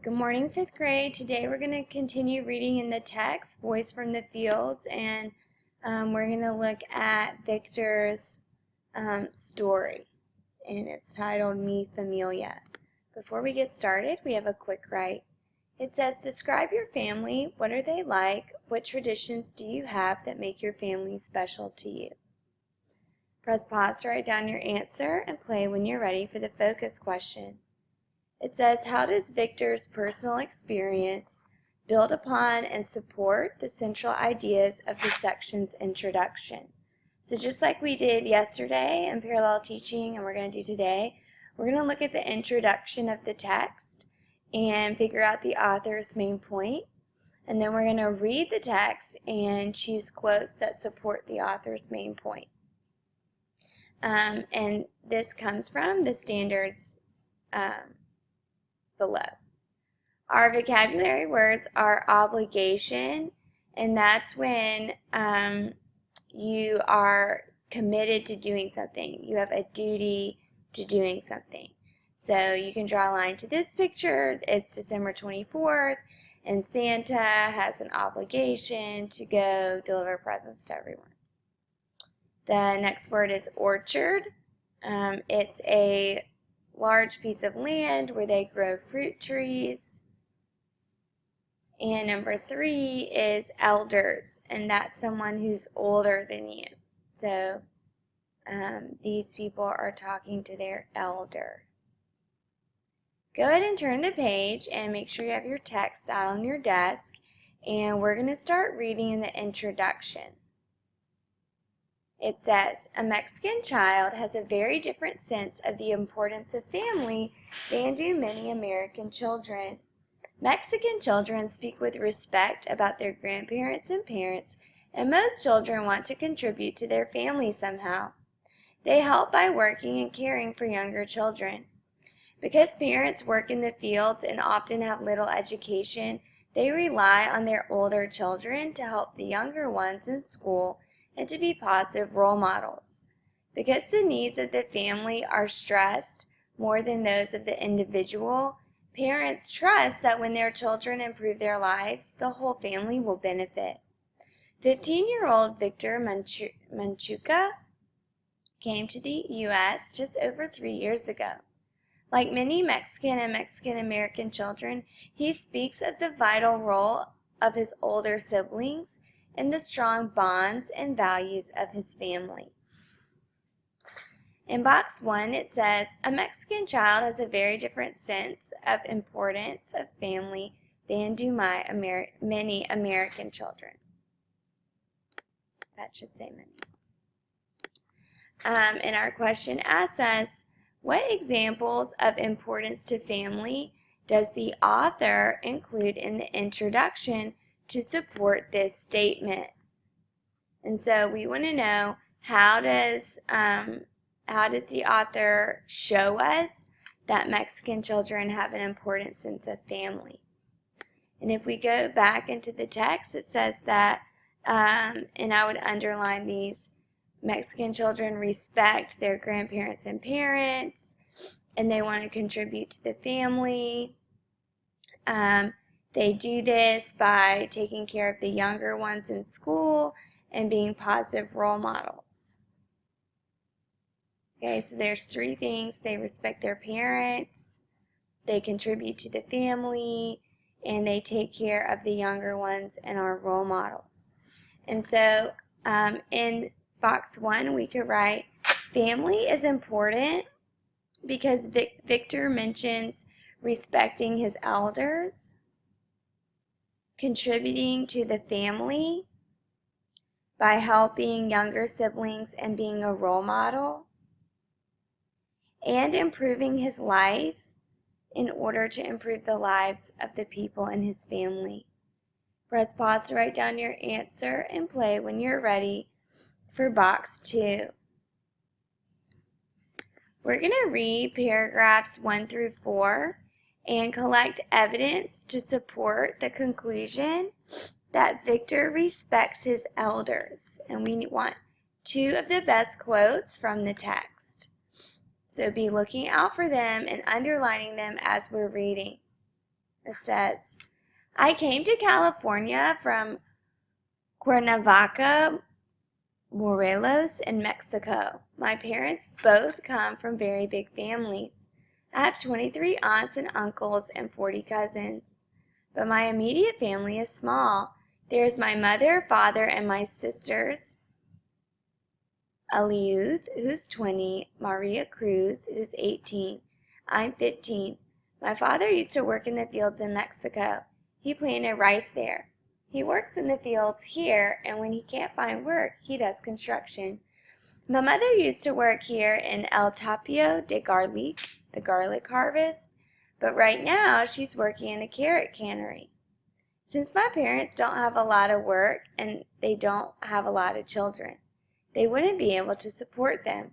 Good morning, fifth grade. Today we're going to continue reading in the text, Voice from the Fields, and we're going to look at Victor's story, and it's titled My Familia. Before we get started, we have a quick write. It says, describe your family. What are they like? What traditions do you have that make your family special to you? Press pause to write down your answer and play when you're ready for the focus question. It says, how does Victor's personal experience build upon and support the central ideas of the section's introduction? So just like we did yesterday in parallel teaching and we're going to do today, we're going to look at the introduction of the text and figure out the author's main point. And then we're going to read the text and choose quotes that support the author's main point. And this comes from the standards below. Our vocabulary words are obligation, and that's when you are committed to doing something. You have a duty to doing something. So you can draw a line to this picture. It's December 24th, and Santa has an obligation to go deliver presents to everyone. The next word is orchard. It's a large piece of land where they grow fruit trees. And number 3 is elders, and that's someone who's older than you. So these people are talking to their elder. Go ahead and turn the page and make sure you have your text out on your desk, and we're going to start reading in the introduction. It says, a Mexican child has a very different sense of the importance of family than do many American children. Mexican children speak with respect about their grandparents and parents, and most children want to contribute to their family somehow. They help by working and caring for younger children. Because parents work in the fields and often have little education, they rely on their older children to help the younger ones in school and to be positive role models. Because the needs of the family are stressed more than those of the individual, parents trust that when their children improve their lives, the whole family will benefit. 15-year-old Victor Manchuca came to the U.S. just over 3 years ago. Like many Mexican and Mexican-American children, he speaks of the vital role of his older siblings and the strong bonds and values of his family. In box 1, it says, a Mexican child has a very different sense of importance of family than do many American children. That should say many. And our question asks us, what examples of importance to family does the author include in the introduction to support this statement? And so we want to know, how does the author show us that Mexican children have an important sense of family? And if we go back into the text, it says that, and I would underline these, Mexican children respect their grandparents and parents, and they want to contribute to the family. They do this by taking care of the younger ones in school and being positive role models. Okay, so there's 3 things. They respect their parents, they contribute to the family, and they take care of the younger ones and are role models. And so in box 1, we could write, family is important because Victor mentions respecting his elders, contributing to the family by helping younger siblings and being a role model, and improving his life in order to improve the lives of the people in his family. Press pause to write down your answer and play when you're ready for box 2. We're going to read paragraphs 1 through 4 and collect evidence to support the conclusion that Victor respects his elders. And we want 2 of the best quotes from the text. So be looking out for them and underlining them as we're reading. It says, I came to California from Cuernavaca, Morelos, in Mexico. My parents both come from very big families. I have 23 aunts and uncles and 40 cousins. But my immediate family is small. There's my mother, father, and my sisters. Eliuth, who's 20, Maria Cruz, who's 18. I'm 15. My father used to work in the fields in Mexico. He planted rice there. He works in the fields here, and when he can't find work, he does construction. My mother used to work here in El Tapio de Garlic, the garlic harvest, but right now she's working in a carrot cannery. Since my parents don't have a lot of work and they don't have a lot of children, they wouldn't be able to support them.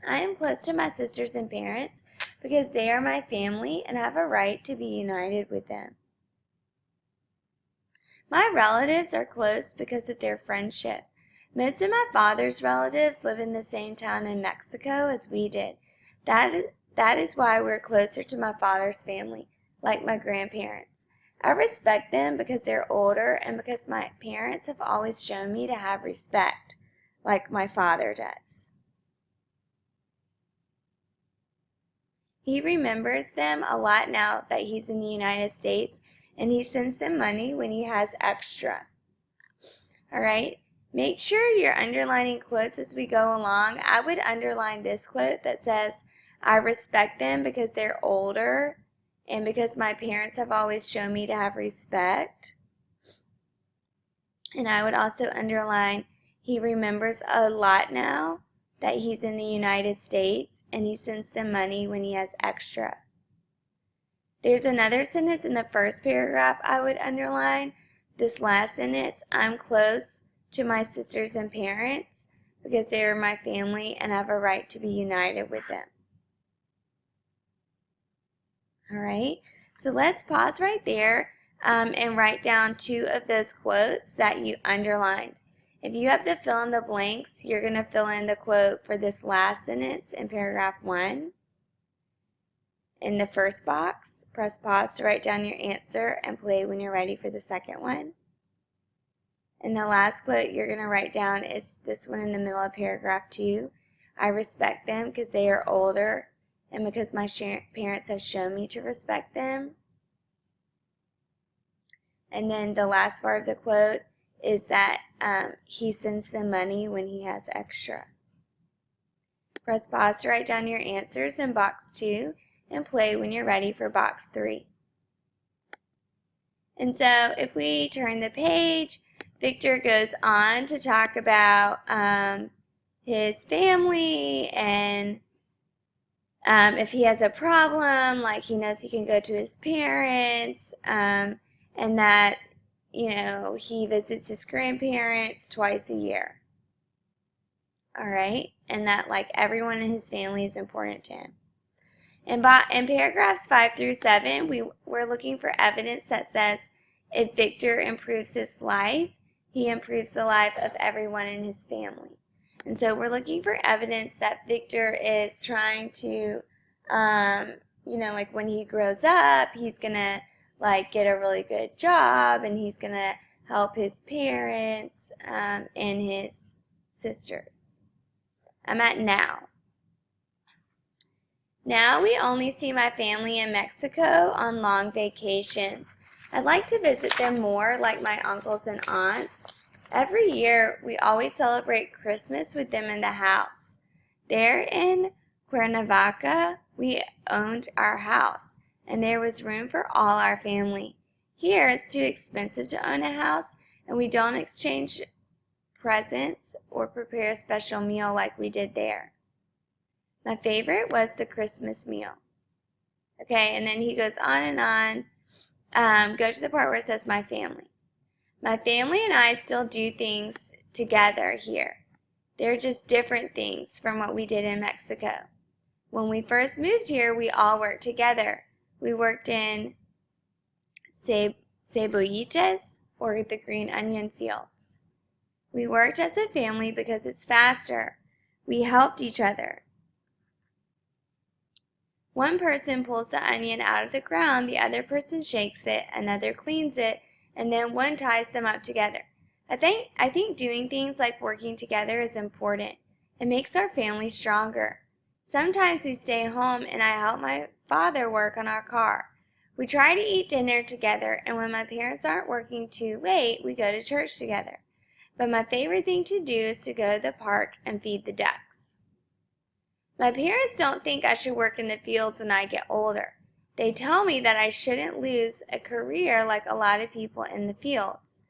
I am close to my sisters and parents because they are my family and have a right to be united with them. My relatives are close because of their friendship. Most of my father's relatives live in the same town in Mexico as we did. That is why we're closer to my father's family, like my grandparents. I respect them because they're older and because my parents have always shown me to have respect, like my father does. He remembers them a lot now that he's in the United States, and he sends them money when he has extra. All right? Make sure you're underlining quotes as we go along. I would underline this quote that says, I respect them because they're older and because my parents have always shown me to have respect. And I would also underline, he remembers a lot now that he's in the United States and he sends them money when he has extra. There's another sentence in the first paragraph I would underline. This last sentence, I'm close to my sisters and parents because they are my family and have a right to be united with them. All right, so let's pause right there and write down 2 of those quotes that you underlined. If you have to fill in the blanks, you're going to fill in the quote for this last sentence in paragraph 1. In the first box, press pause to write down your answer and play when you're ready for the second one. And the last quote you're going to write down is this one in the middle of paragraph 2. I respect them because they are older and because my parents have shown me to respect them. And then the last part of the quote is that he sends them money when he has extra. Press pause to write down your answers in box 2 and play when you're ready for box 3. And so if we turn the page, Victor goes on to talk about his family and if he has a problem, like he knows he can go to his parents, and that, he visits his grandparents twice a year. All right? And that, like, everyone in his family is important to him. In paragraphs 5 through 7, we're looking for evidence that says if Victor improves his life, he improves the life of everyone in his family. And so we're looking for evidence that Victor is trying to, like when he grows up, he's going to get a really good job and he's going to help his parents and his sisters. I'm at now. Now we only see my family in Mexico on long vacations. I'd like to visit them more, like my uncles and aunts. Every year, we always celebrate Christmas with them in the house. There in Cuernavaca, we owned our house, and there was room for all our family. Here, it's too expensive to own a house, and we don't exchange presents or prepare a special meal like we did there. My favorite was the Christmas meal. Okay, and then he goes on and on. Go to the part where it says my family. My family and I still do things together here. They're just different things from what we did in Mexico. When we first moved here, we all worked together. We worked in cebollitas, or the green onion fields. We worked as a family because it's faster. We helped each other. One person pulls the onion out of the ground, the other person shakes it, another cleans it, and then one ties them up together. I think doing things like working together is important. It makes our family stronger. Sometimes we stay home and I help my father work on our car. We try to eat dinner together, and when my parents aren't working too late, we go to church together. But my favorite thing to do is to go to the park and feed the ducks. My parents don't think I should work in the fields when I get older. They tell me that I shouldn't lose a career like a lot of people in the fields.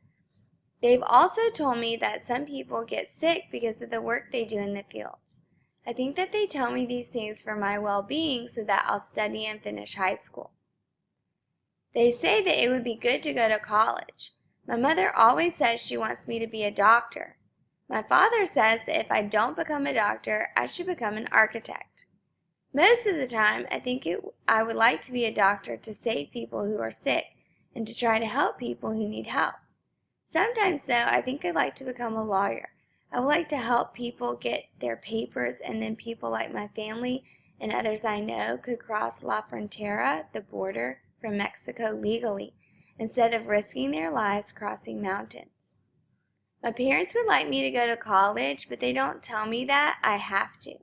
They've also told me that some people get sick because of the work they do in the fields. I think that they tell me these things for my well-being so that I'll study and finish high school. They say that it would be good to go to college. My mother always says she wants me to be a doctor. My father says that if I don't become a doctor, I should become an architect. Most of the time, I think I would like to be a doctor to save people who are sick and to try to help people who need help. Sometimes, though, I think I'd like to become a lawyer. I would like to help people get their papers, and then people like my family and others I know could cross La Frontera, the border, from Mexico legally, instead of risking their lives crossing mountains. My parents would like me to go to college, but they don't tell me that I have to.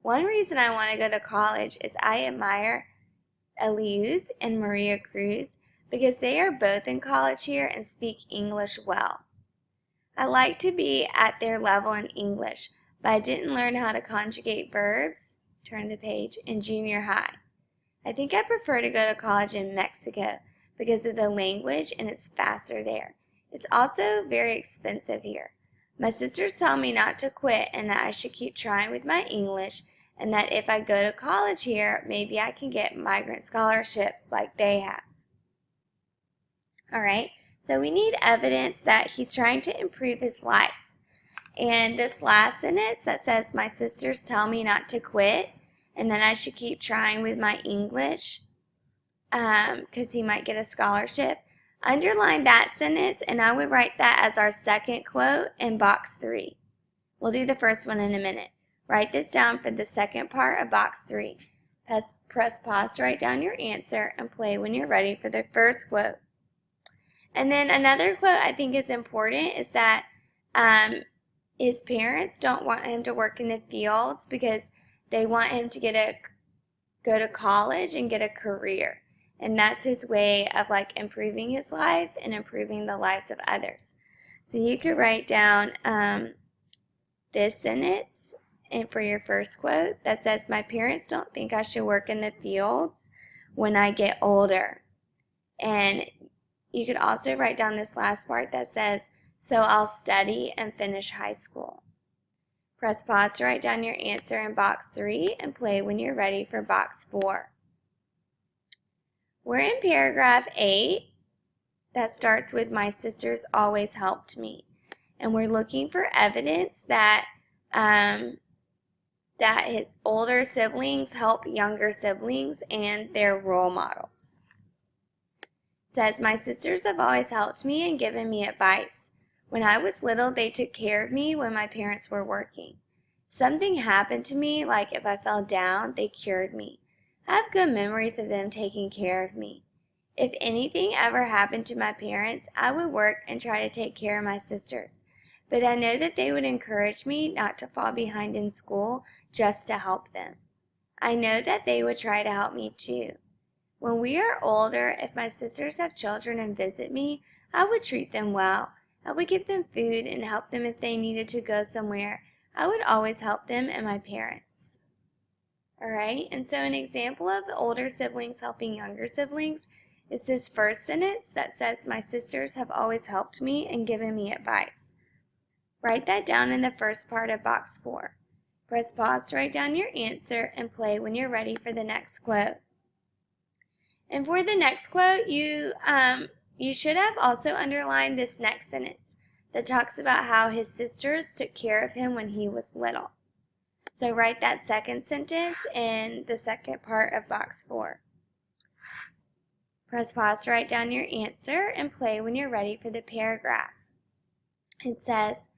One reason I want to go to college is I admire Eliud and Maria Cruz because they are both in college here and speak English well. I like to be at their level in English, but I didn't learn how to conjugate verbs, turn the page, in junior high. I think I prefer to go to college in Mexico because of the language and it's faster there. It's also very expensive here. My sisters tell me not to quit and that I should keep trying with my English, and that if I go to college here, maybe I can get migrant scholarships like they have. All right, so we need evidence that he's trying to improve his life. And this last sentence that says, my sisters tell me not to quit and that I should keep trying with my English because he might get a scholarship. Underline that sentence, and I would write that as our second quote in box 3. We'll do the first one in a minute. Write this down for the second part of box 3. Press pause to write down your answer and play when you're ready for the first quote. And then another quote I think is important is that his parents don't want him to work in the fields because they want him to go to college and get a career. And that's his way of like improving his life and improving the lives of others. So you could write down this sentence and for your first quote that says, my parents don't think I should work in the fields when I get older. And you could also write down this last part that says, so I'll study and finish high school. Press pause to write down your answer in box 3 and play when you're ready for box 4. We're in paragraph 8 that starts with, my sisters always helped me. And we're looking for evidence that his older siblings help younger siblings and they're role models. It says, my sisters have always helped me and given me advice. When I was little, they took care of me when my parents were working. Something happened to me, like if I fell down, they cured me. I have good memories of them taking care of me. If anything ever happened to my parents, I would work and try to take care of my sisters. But I know that they would encourage me not to fall behind in school just to help them. I know that they would try to help me too. When we are older, if my sisters have children and visit me, I would treat them well. I would give them food and help them if they needed to go somewhere. I would always help them and my parents. Alright, and so an example of older siblings helping younger siblings is this first sentence that says, my sisters have always helped me and given me advice. Write that down in the first part of box 4. Press pause to write down your answer and play when you're ready for the next quote. And for the next quote, you should have also underlined this next sentence that talks about how his sisters took care of him when he was little. So write that second sentence in the second part of box 4. Press pause to write down your answer and play when you're ready for the paragraph. It says,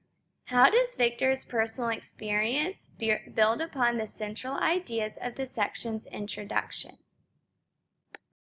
How does Victor's personal experience build upon the central ideas of the section's introduction?